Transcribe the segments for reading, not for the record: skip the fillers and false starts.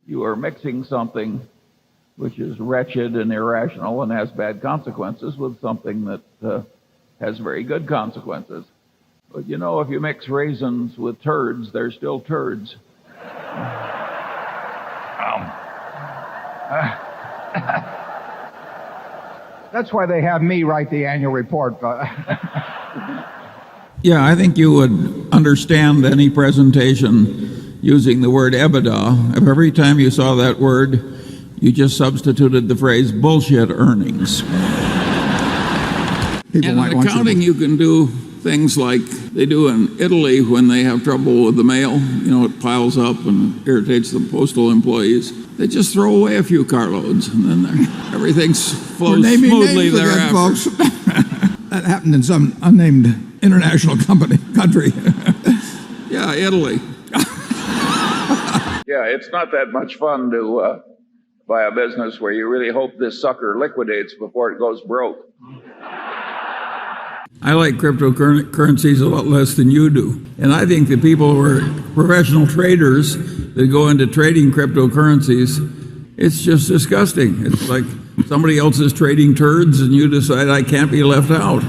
you are mixing something which is wretched and irrational and has bad consequences with something that has very good consequences. But you know, if you mix raisins with turds, they're still turds. That's why they have me write the annual report. Yeah, I think you would understand any presentation using the word EBITDA if every time you saw that word, you just substituted the phrase bullshit earnings. And in accounting, you can do things like they do in Italy when they have trouble with the mail. You know, it piles up and irritates the postal employees. They just throw away a few carloads, and then everything flows smoothly thereafter. Folks. That happened in some unnamed international country. Yeah, Italy. Yeah, it's not that much fun to buy a business where you really hope this sucker liquidates before it goes broke. I like cryptocurrencies a lot less than you do. And I think the people who are professional traders that go into trading cryptocurrencies, it's just disgusting. It's like somebody else is trading turds and you decide I can't be left out.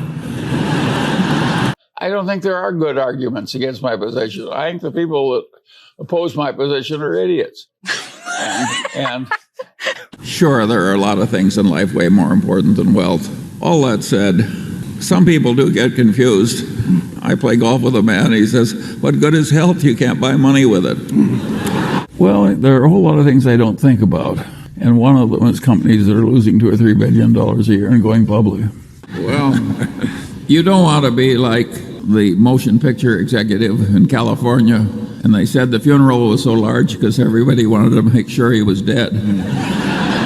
I don't think there are good arguments against my position. I think the people that oppose my position are idiots. And sure, there are a lot of things in life way more important than wealth. All that said, some people do get confused. I play golf with a man, he says, what good is health? You can't buy money with it. Well, there are a whole lot of things I don't think about. And one of them is companies that are losing $2 or $3 billion a year and going public. Well, you don't want to be like the motion picture executive in California, and they said the funeral was so large because everybody wanted to make sure he was dead.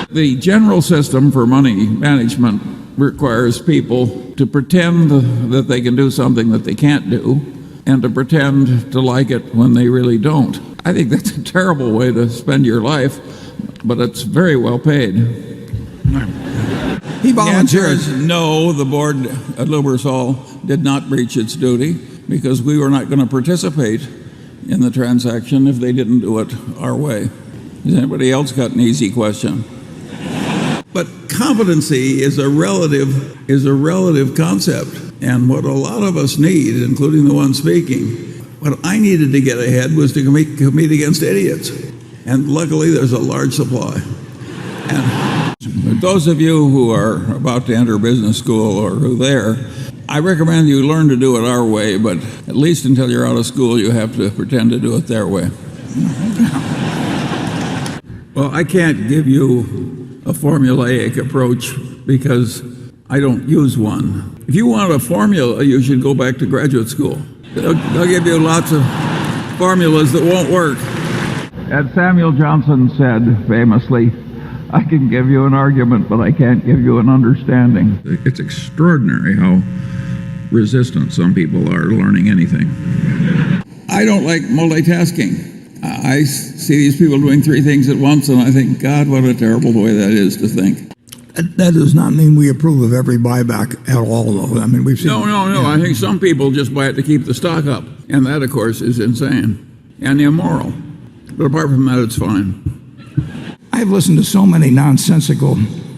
The general system for money management requires people to pretend that they can do something that they can't do and to pretend to like it when they really don't. I think that's a terrible way to spend your life, but it's very well paid. He volunteered. No, the board at Lubrizol did not breach its duty because we were not going to participate in the transaction if they didn't do it our way. Has anybody else got an easy question? But competency is a relative concept, and what a lot of us need, including the one speaking, what I needed to get ahead was to compete against idiots, and luckily there's a large supply. And those of you who are about to enter business school or who there, I recommend you learn to do it our way, but at least until you're out of school, you have to pretend to do it their way. Well, I can't give you a formulaic approach because I don't use one. If you want a formula, you should go back to graduate school. They'll give you lots of formulas that won't work. As Samuel Johnson said famously, I can give you an argument, but I can't give you an understanding. It's extraordinary how resistant some people are to learning anything. I don't like multitasking. I see these people doing 3 things at once, and I think, God, what a terrible way that is to think. That does not mean we approve of every buyback at all, though. I mean, we've seen... No. Yeah. I think some people just buy it to keep the stock up, and that, of course, is insane and immoral. But apart from that, it's fine. I've listened to so many nonsensical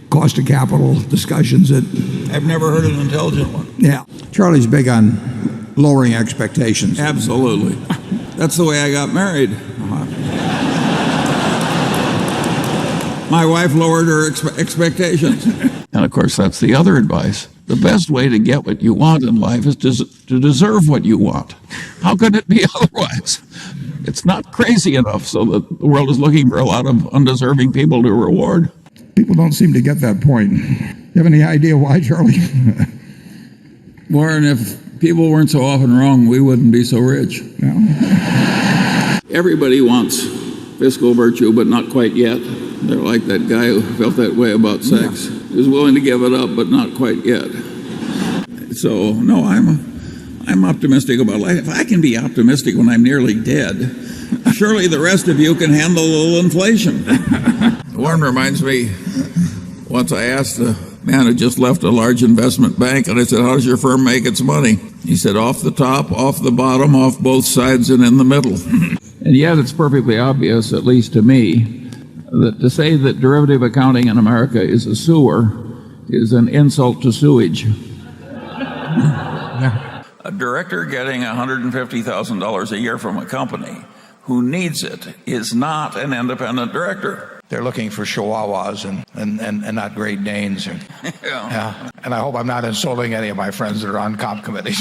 cost of capital discussions that... I've never heard an intelligent one. Yeah. Charlie's big on lowering expectations. Absolutely. That's the way I got married. My wife lowered her expectations. And of course, that's the other advice. The best way to get what you want in life is to deserve what you want. How could it be otherwise? It's not crazy enough so that the world is looking for a lot of undeserving people to reward. People don't seem to get that point. You have any idea why, Charlie? Warren, if people weren't so often wrong, we wouldn't be so rich. No. Everybody wants fiscal virtue, but not quite yet. They're like that guy who felt that way about sex. Yeah. He was willing to give it up, but not quite yet. So, no, I'm optimistic about life. If I can be optimistic when I'm nearly dead, surely the rest of you can handle a little inflation. Warren reminds me, once I asked a man who just left a large investment bank, and I said, how does your firm make its money? He said, off the top, off the bottom, off both sides, and in the middle. And yet it's perfectly obvious, at least to me, that to say that derivative accounting in America is a sewer is an insult to sewage. A director getting $150,000 a year from a company who needs it is not an independent director. They're looking for chihuahuas and not Great Danes. Yeah. And I hope I'm not insulting any of my friends that are on comp committees.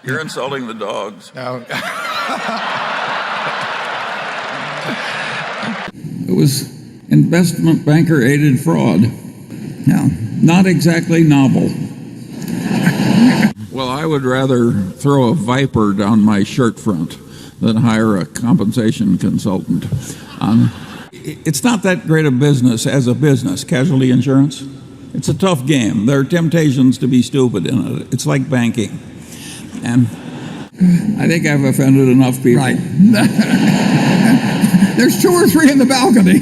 You're insulting the dogs. No. It was investment banker aided fraud. Now, Not exactly novel. Well, I would rather throw a viper down my shirt front than hire a compensation consultant. It's not that great a business as a business, casualty insurance. It's a tough game. There are temptations to be stupid in it. It's like banking. And I think I've offended enough people. right. There's 2 or 3 in the balcony.